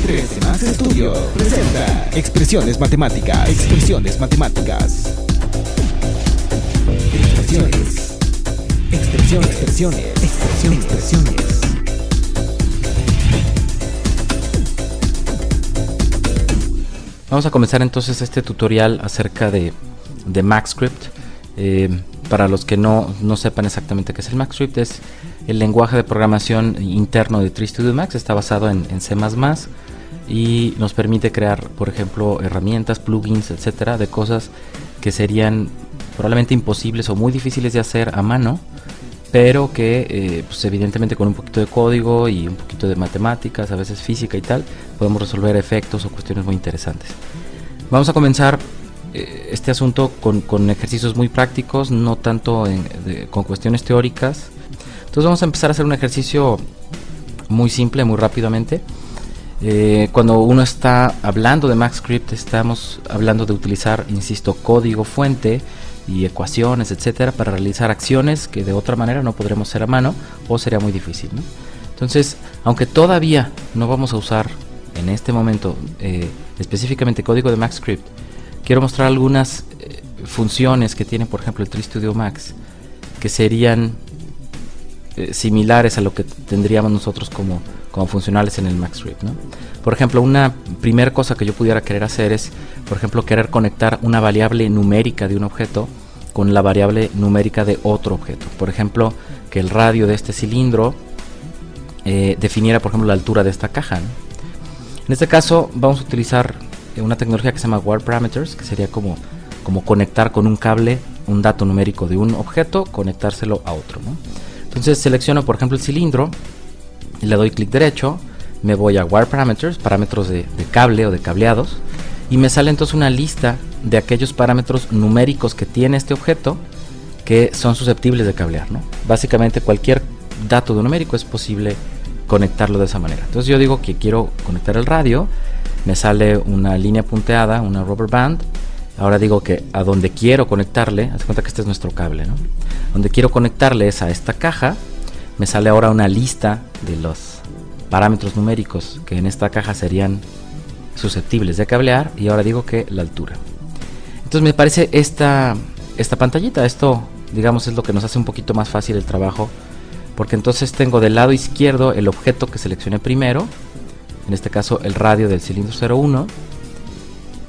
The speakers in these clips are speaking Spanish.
13 Max Studio presenta Expresiones Matemáticas. Expresiones Matemáticas. Expresiones. Vamos a comenzar entonces este tutorial acerca de MaxScript. Para los que no sepan exactamente qué es el MaxScript, es el lenguaje de programación interno de Tree Studio Max. Está basado en C++ y nos permite crear, por ejemplo, herramientas, plugins, etcétera, de cosas que serían probablemente imposibles o muy difíciles de hacer a mano, pero que pues evidentemente con un poquito de código y un poquito de matemáticas, a veces física y tal, podemos resolver efectos o cuestiones muy interesantes. Vamos a comenzar este asunto con ejercicios muy prácticos, no tanto con cuestiones teóricas. Entonces vamos a empezar a hacer un ejercicio muy simple, muy rápidamente. Cuando uno está hablando de MaxScript, estamos hablando de utilizar, insisto, código fuente y ecuaciones, etcétera, para realizar acciones que de otra manera no podremos hacer a mano o sería muy difícil, ¿no? Entonces, aunque todavía no vamos a usar en este momento específicamente código de MaxScript, quiero mostrar algunas funciones que tiene, por ejemplo, el Tree Studio Max, que serían similares a lo que tendríamos nosotros como funcionales en el MaxScript, ¿no? Por ejemplo, una primera cosa que yo pudiera querer hacer es, por ejemplo, querer conectar una variable numérica de un objeto con la variable numérica de otro objeto. Por ejemplo, que el radio de este cilindro definiera, por ejemplo, la altura de esta caja, ¿no? En este caso vamos a utilizar una tecnología que se llama Wire Parameters, que sería como conectar con un cable un dato numérico de un objeto, conectárselo a otro, ¿no? Entonces selecciono, por ejemplo, el cilindro y le doy clic derecho, me voy a Wire Parameters, parámetros de cable o de cableados, y me sale entonces una lista de aquellos parámetros numéricos que tiene este objeto que son susceptibles de cablear, ¿no? Básicamente cualquier dato de numérico es posible conectarlo de esa manera. Entonces yo digo que quiero conectar el radio, me sale una línea punteada, una rubber band. Ahora digo que a donde quiero conectarle, haz cuenta que este es nuestro cable, ¿no? Donde quiero conectarle es a esta caja. Me sale ahora una lista de los parámetros numéricos que en esta caja serían susceptibles de cablear, y ahora digo que la altura. Entonces me parece esta pantallita, esto digamos es lo que nos hace un poquito más fácil el trabajo, porque entonces tengo del lado izquierdo el objeto que seleccioné primero, en este caso el radio del cilindro 01.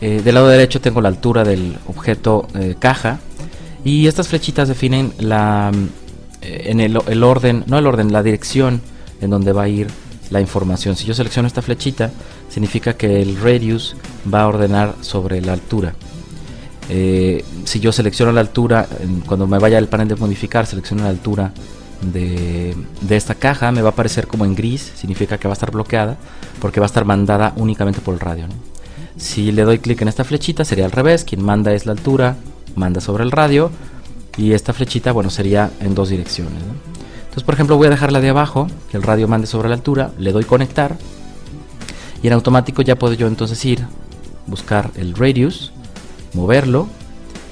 Del lado derecho tengo la altura del objeto caja, y estas flechitas definen la dirección en donde va a ir la información. Si yo selecciono esta flechita, significa que el radius va a ordenar sobre la altura. Si yo selecciono la altura, cuando me vaya al panel de modificar, selecciono la altura de esta caja, me va a aparecer como en gris, significa que va a estar bloqueada porque va a estar mandada únicamente por el radio, ¿no? Si le doy clic en esta flechita, sería al revés, quien manda es la altura, manda sobre el radio, y esta flechita, bueno, sería en dos direcciones, ¿no? Entonces, por ejemplo, voy a dejar la de abajo, que el radio mande sobre la altura, le doy conectar, y en automático ya puedo yo entonces buscar el radius, moverlo,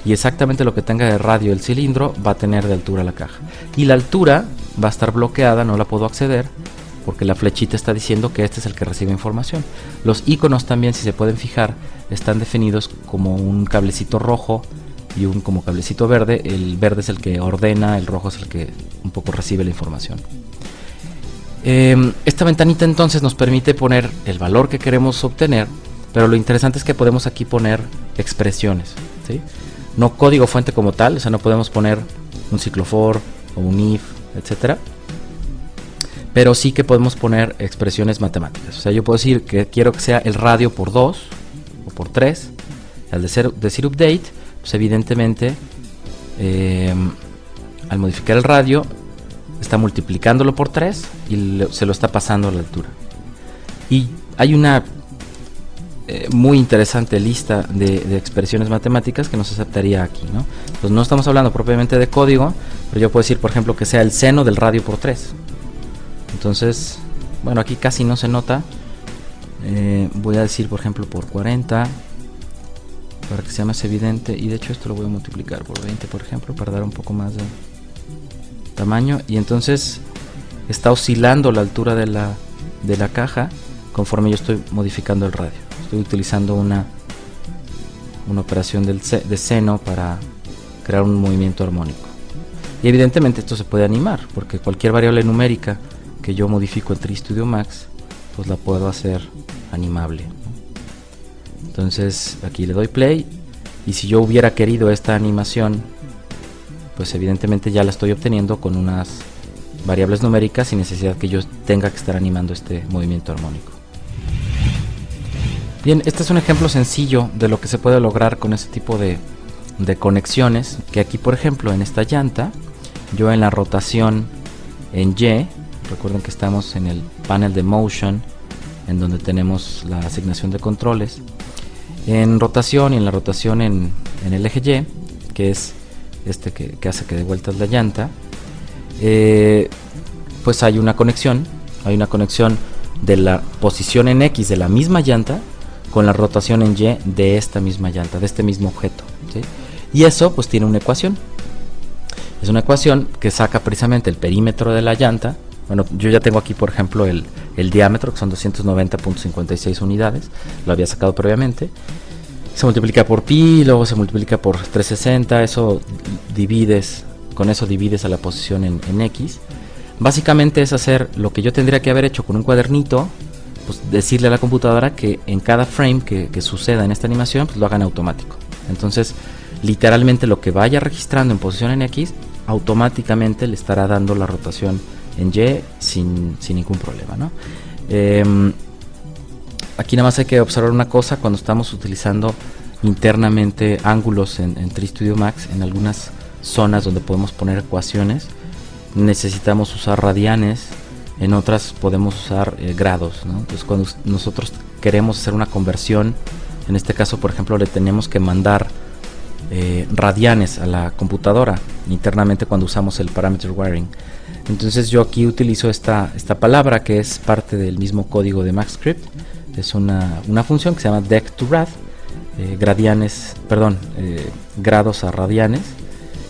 y exactamente lo que tenga de radio el cilindro va a tener de altura la caja. Y la altura va a estar bloqueada, no la puedo acceder, porque la flechita está diciendo que este es el que recibe información. Los iconos también, si se pueden fijar, están definidos como un cablecito rojo y un como cablecito verde. El verde es el que ordena, el rojo es el que un poco recibe la información. Esta ventanita entonces nos permite poner el valor que queremos obtener, pero lo interesante es que podemos aquí poner expresiones, ¿sí? No código fuente como tal, o sea, no podemos poner un ciclo for o un if, etcétera, pero sí que podemos poner expresiones matemáticas. O sea, yo puedo decir que quiero que sea el radio por 2 o por 3. Al decir update, pues evidentemente al modificar el radio está multiplicándolo por 3 y se lo está pasando a la altura. Y hay una muy interesante lista de expresiones matemáticas que nos aceptaría aquí, ¿no? Pues no estamos hablando propiamente de código, pero yo puedo decir, por ejemplo, que sea el seno del radio por 3. Entonces, bueno, aquí casi no se nota. Voy a decir, por ejemplo, por 40 para que sea más evidente, y de hecho esto lo voy a multiplicar por 20, por ejemplo, para dar un poco más de tamaño. Y entonces está oscilando la altura de la caja conforme yo estoy modificando el radio. Estoy utilizando una operación de seno para crear un movimiento armónico. Y evidentemente esto se puede animar, porque cualquier variable numérica que yo modifico en 3 Studio Max, pues la puedo hacer animable. Entonces aquí le doy play, y si yo hubiera querido esta animación, pues evidentemente ya la estoy obteniendo con unas variables numéricas sin necesidad que yo tenga que estar animando este movimiento armónico. Bien, este es un ejemplo sencillo de lo que se puede lograr con este tipo de conexiones, que aquí por ejemplo en esta llanta, yo en la rotación en Y, recuerden que estamos en el panel de motion, en donde tenemos la asignación de controles, en rotación y en la rotación en el eje Y, que es este que hace que dé vueltas la llanta, pues hay una conexión de la posición en X de la misma llanta con la rotación en Y de esta misma llanta, de este mismo objeto, ¿sí? Y eso pues tiene una ecuación. Es una ecuación que saca precisamente el perímetro de la llanta. Bueno, yo ya tengo aquí por ejemplo el diámetro, que son 290.56 unidades, lo había sacado previamente. Se multiplica por pi, luego se multiplica por 360, con eso divides a la posición en X. Básicamente es hacer lo que yo tendría que haber hecho con un cuadernito, pues decirle a la computadora que en cada frame que suceda en esta animación, pues lo hagan automático. Entonces, literalmente lo que vaya registrando en posición en X, automáticamente le estará dando la rotación en Y sin ningún problema, ¿no? Aquí nada más hay que observar una cosa: cuando estamos utilizando internamente ángulos en 3 Studio Max, en algunas zonas donde podemos poner ecuaciones, necesitamos usar radianes, en otras podemos usar grados, ¿no? Entonces cuando nosotros queremos hacer una conversión, en este caso por ejemplo le tenemos que mandar radianes a la computadora internamente cuando usamos el parameter wiring. Entonces yo aquí utilizo esta palabra que es parte del mismo código de MaxScript. Es una función que se llama dec2rad, grados a radianes.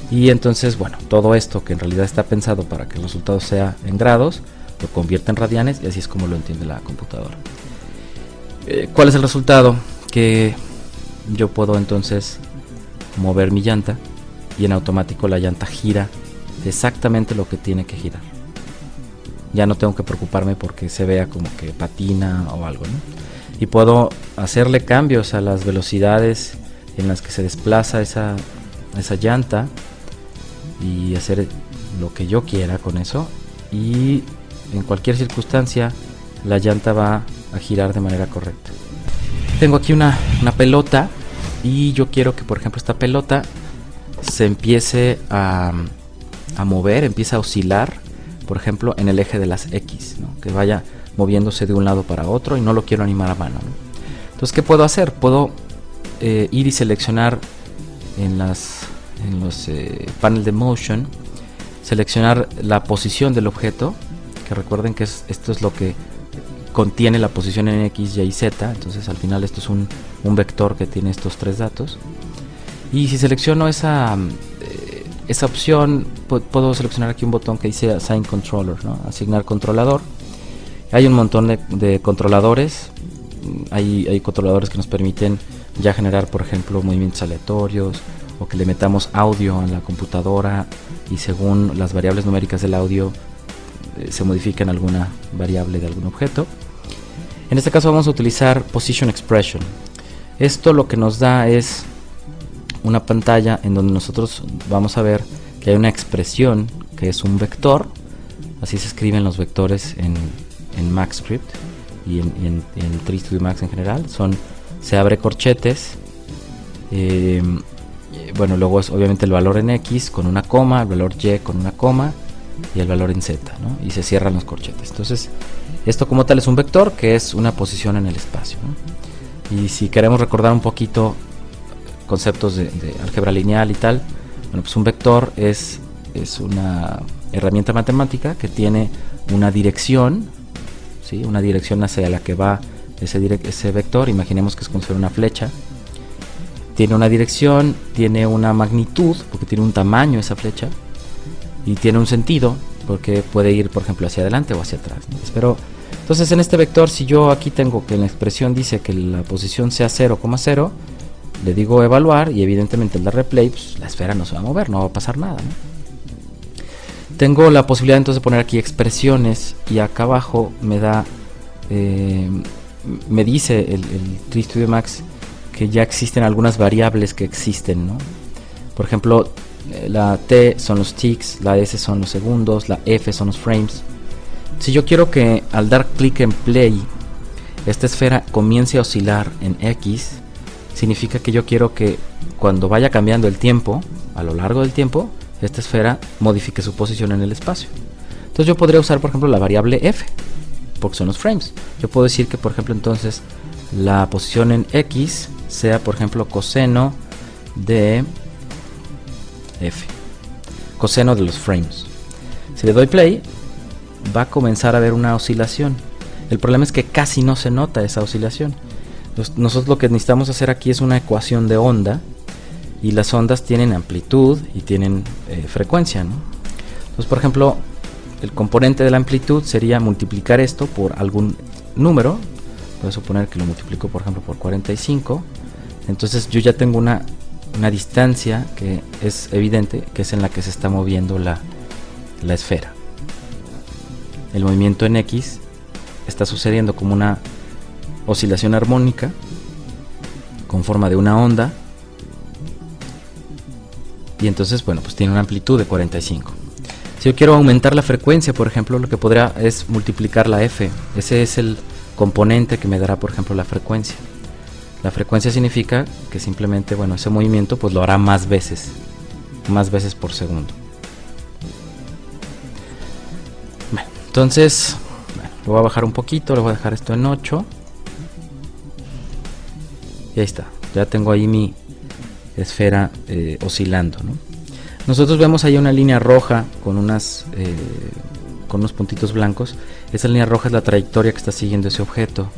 Y entonces, bueno, todo esto que en realidad está pensado para que el resultado sea en grados, lo convierte en radianes, y así es como lo entiende la computadora. ¿Cuál es el resultado? Que yo puedo entonces mover mi llanta y en automático la llanta gira exactamente lo que tiene que girar. Ya no tengo que preocuparme porque se vea como que patina o algo, ¿no? Y puedo hacerle cambios a las velocidades en las que se desplaza esa llanta y hacer lo que yo quiera con eso, y en cualquier circunstancia la llanta va a girar de manera correcta. Tengo aquí una pelota, y yo quiero que por ejemplo esta pelota se empiece a mover, empiece a oscilar, por ejemplo en el eje de las X, ¿no? Que vaya moviéndose de un lado para otro, y no lo quiero animar a mano, ¿no? Entonces, ¿qué puedo hacer? Puedo ir y seleccionar en los panel de motion, seleccionar la posición del objeto, que recuerden que esto es lo que contiene la posición en X, Y, Z. Entonces al final esto es un vector que tiene estos tres datos, y si selecciono esa opción, puedo seleccionar aquí un botón que dice Assign Controller, ¿no? Asignar controlador. Hay un montón de controladores. Hay controladores que nos permiten ya generar, por ejemplo, movimientos aleatorios, o que le metamos audio en la computadora y según las variables numéricas del audio se modifican alguna variable de algún objeto. En este caso vamos a utilizar Position Expression. Esto lo que nos da es una pantalla en donde nosotros vamos a ver que hay una expresión que es un vector. Así se escriben los vectores en MaxScript y en 3 Studio Max en general. Se abre corchetes, bueno, luego es obviamente el valor en X con una coma, el valor Y con una coma y el valor en Z, ¿no? Y se cierran los corchetes. Entonces esto como tal es un vector que es una posición en el espacio, ¿no? Y si queremos recordar un poquito conceptos de álgebra lineal y tal, bueno, pues un vector es una herramienta matemática que tiene una dirección, ¿sí? Una dirección hacia la que va ese vector. Imaginemos que es como si fuera una flecha. Tiene una dirección, tiene una magnitud, porque tiene un tamaño esa flecha, y tiene un sentido, porque puede ir, por ejemplo, hacia adelante o hacia atrás, ¿no? Espero Entonces en este vector, si yo aquí tengo que en la expresión dice que la posición sea 0,0, le digo evaluar y evidentemente al dar replay, pues la esfera no se va a mover, no va a pasar nada, ¿no? Tengo la posibilidad entonces de poner aquí expresiones y acá abajo me da, me dice el 3Studio Max que ya existen algunas variables que existen, ¿no? Por ejemplo, la T son los ticks, la S son los segundos, la F son los frames. Si yo quiero que al dar clic en play esta esfera comience a oscilar en X, significa que yo quiero que cuando vaya cambiando el tiempo, a lo largo del tiempo, esta esfera modifique su posición en el espacio. Entonces yo podría usar, por ejemplo, la variable F, porque son los frames. Yo puedo decir que, por ejemplo, entonces la posición en X sea, por ejemplo, coseno de F, coseno de los frames. Si le doy play, va a comenzar a haber una oscilación. El problema es que casi no se nota esa oscilación. Nosotros lo que necesitamos hacer aquí es una ecuación de onda, y las ondas tienen amplitud y tienen frecuencia, ¿no? Entonces, por ejemplo, el componente de la amplitud sería multiplicar esto por algún número. Puedo suponer que lo multiplico, por ejemplo, por 45. Entonces yo ya tengo una distancia que es evidente, que es en la que se está moviendo la esfera. El movimiento en X está sucediendo como una oscilación armónica con forma de una onda, y entonces, bueno, pues tiene una amplitud de 45. Si yo quiero aumentar la frecuencia, por ejemplo, lo que podría es multiplicar la F. Ese es el componente que me dará, por ejemplo, la frecuencia. La frecuencia significa que simplemente, bueno, ese movimiento pues lo hará más veces por segundo. Bueno, entonces, bueno, lo voy a bajar un poquito, le voy a dejar esto en 8. Y ahí está, ya tengo ahí mi esfera oscilando, ¿no? Nosotros vemos ahí una línea roja con unos puntitos blancos. Esa línea roja es la trayectoria que está siguiendo ese objeto.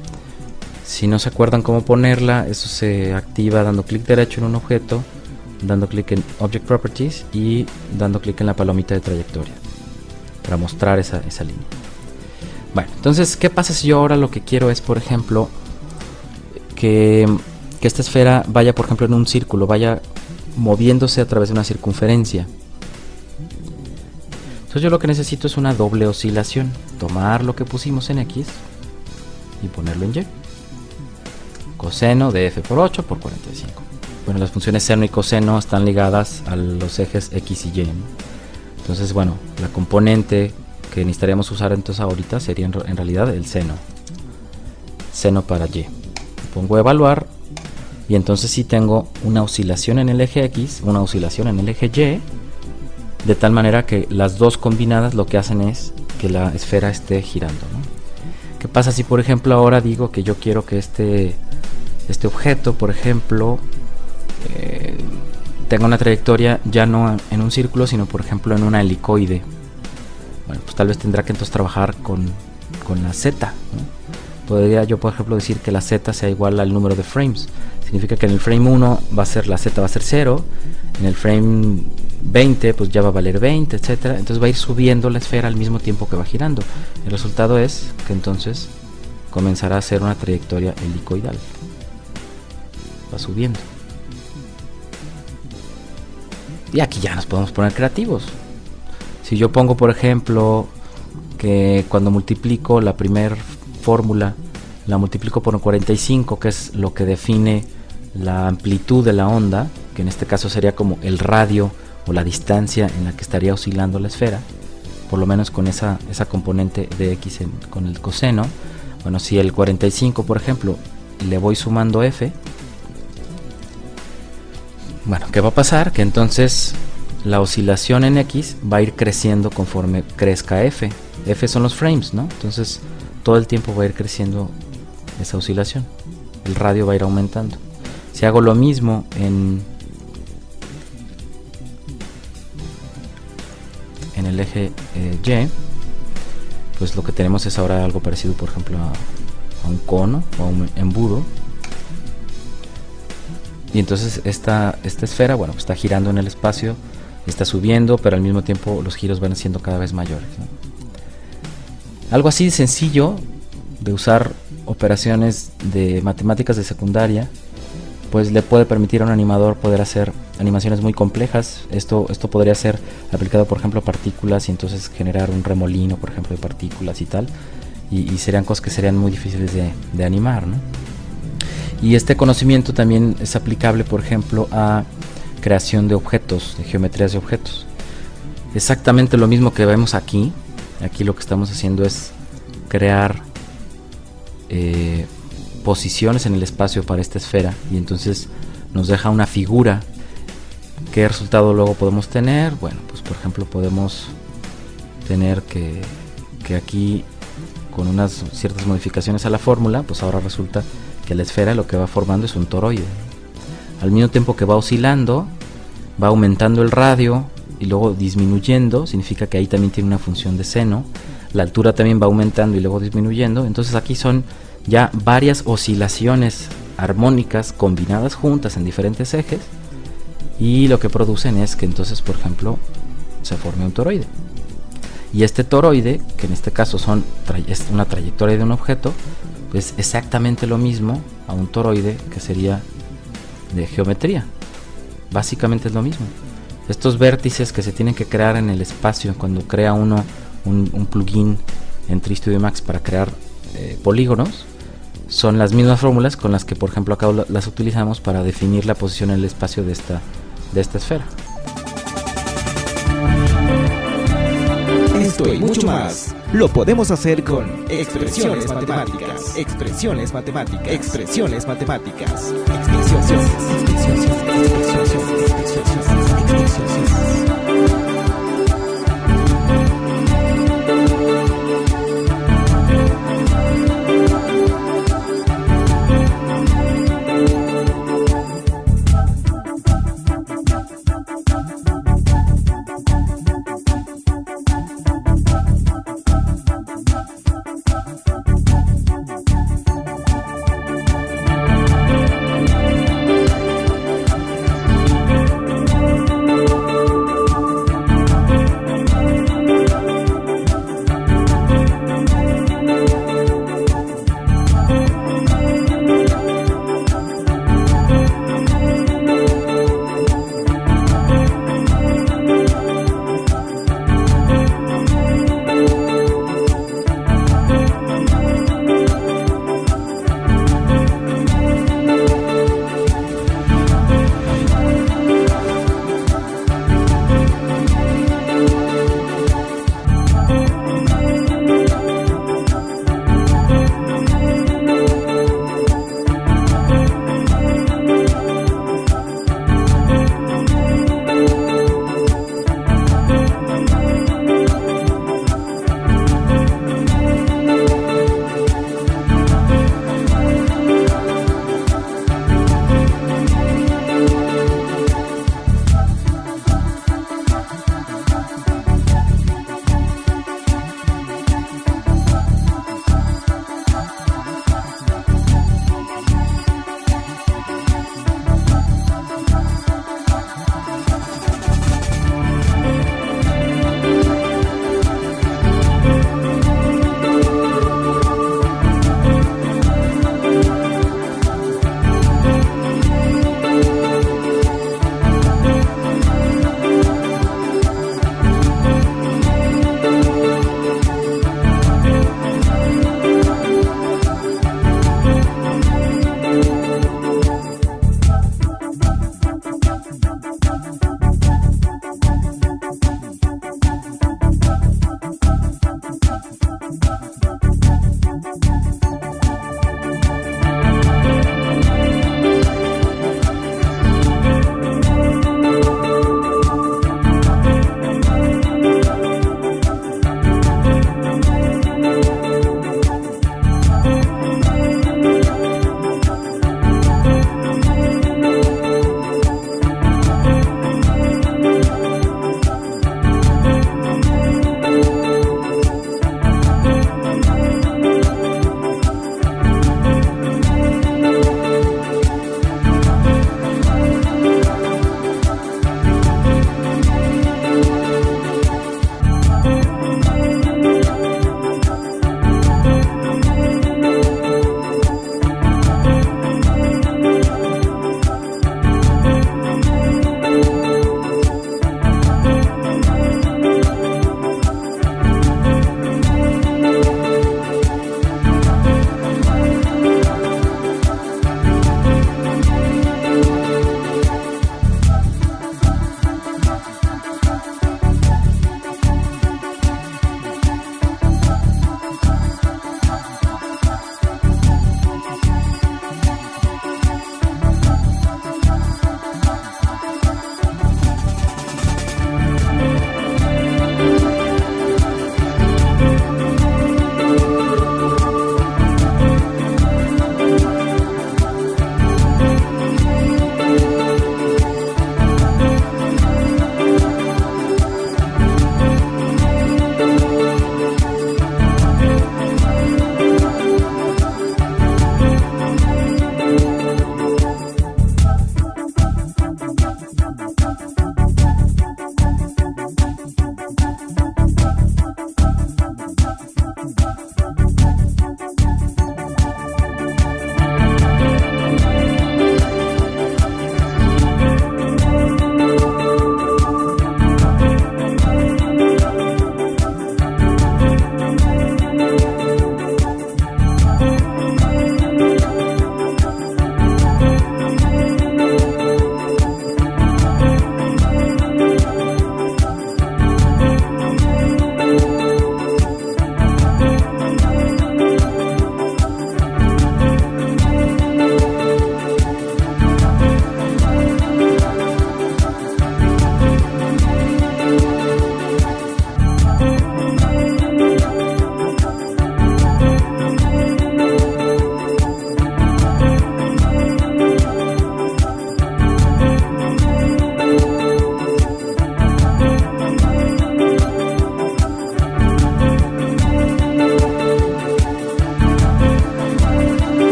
Si no se acuerdan cómo ponerla, eso se activa dando clic derecho en un objeto, dando clic en Object Properties y dando clic en la palomita de trayectoria para mostrar esa línea. Bueno, entonces, ¿qué pasa si yo ahora lo que quiero es, por ejemplo, que esta esfera vaya, por ejemplo, en un círculo, vaya moviéndose a través de una circunferencia? Entonces yo lo que necesito es una doble oscilación. Tomar lo que pusimos en X y ponerlo en Y. Coseno de F por 8 por 45. Bueno, las funciones seno y coseno están ligadas a los ejes X y Y, ¿no? Entonces, bueno, la componente que necesitaríamos usar entonces ahorita sería en realidad el seno. Seno para Y. Pongo evaluar. Y entonces sí tengo una oscilación en el eje X, una oscilación en el eje Y, de tal manera que las dos combinadas lo que hacen es que la esfera esté girando, ¿no? ¿Qué pasa si, por ejemplo, ahora digo que yo quiero que este objeto, por ejemplo, tenga una trayectoria ya no en un círculo, sino, por ejemplo, en una helicoide? Bueno, pues tal vez tendrá que entonces trabajar con la Z, ¿no? Podría yo, por ejemplo, decir que la Z sea igual al número de frames. Significa que en el frame 1 la Z va a ser 0, en el frame 20 pues ya va a valer 20, etcétera. Entonces va a ir subiendo la esfera al mismo tiempo que va girando. El resultado es que entonces comenzará a hacer una trayectoria helicoidal. Va subiendo. Y aquí ya nos podemos poner creativos. Si yo pongo, por ejemplo, que cuando multiplico la primera fórmula, la multiplico por 45, que es lo que define la amplitud de la onda, que en este caso sería como el radio o la distancia en la que estaría oscilando la esfera, por lo menos con esa componente de X con el coseno. Bueno, si el 45, por ejemplo, le voy sumando F, bueno, ¿qué va a pasar? Que entonces la oscilación en X va a ir creciendo conforme crezca F. F son los frames, ¿no? Entonces todo el tiempo va a ir creciendo esa oscilación. El radio va a ir aumentando. Si hago lo mismo en el eje Y, pues lo que tenemos es ahora algo parecido, por ejemplo, a un cono o a un embudo. Y entonces esta esfera, bueno, pues está girando en el espacio, está subiendo, pero al mismo tiempo los giros van siendo cada vez mayores, ¿no? Algo así de sencillo de usar operaciones de matemáticas de secundaria, pues le puede permitir a un animador poder hacer animaciones muy complejas. Esto podría ser aplicado, por ejemplo, a partículas y entonces generar un remolino, por ejemplo, de partículas y tal, y serían cosas que serían muy difíciles de animar, ¿no? Y este conocimiento también es aplicable, por ejemplo, a creación de objetos, de geometrías de objetos. Exactamente lo mismo que vemos aquí. Aquí lo que estamos haciendo es crear posiciones en el espacio para esta esfera, y entonces nos deja una figura. ¿Qué resultado luego podemos tener? Bueno, pues por ejemplo podemos tener que aquí, con unas ciertas modificaciones a la fórmula, pues ahora resulta que la esfera lo que va formando es un toroide. Al mismo tiempo que va oscilando, va aumentando el radio y luego disminuyendo, significa que ahí también tiene una función de seno. La altura también va aumentando y luego disminuyendo. Entonces aquí son ya varias oscilaciones armónicas combinadas juntas en diferentes ejes, y lo que producen es que entonces, por ejemplo, se forme un toroide. Y este toroide, que en este caso es una trayectoria de un objeto, es exactamente lo mismo a un toroide que sería de geometría. Básicamente es lo mismo. Estos vértices que se tienen que crear en el espacio cuando crea uno un plugin en 3Studio Max para crear polígonos, son las mismas fórmulas con las que, por ejemplo, acá las utilizamos para definir la posición en el espacio de esta esfera. Esto y mucho más lo podemos hacer con expresiones matemáticas. Expresiones matemáticas. Expresiones matemáticas. Expresiones.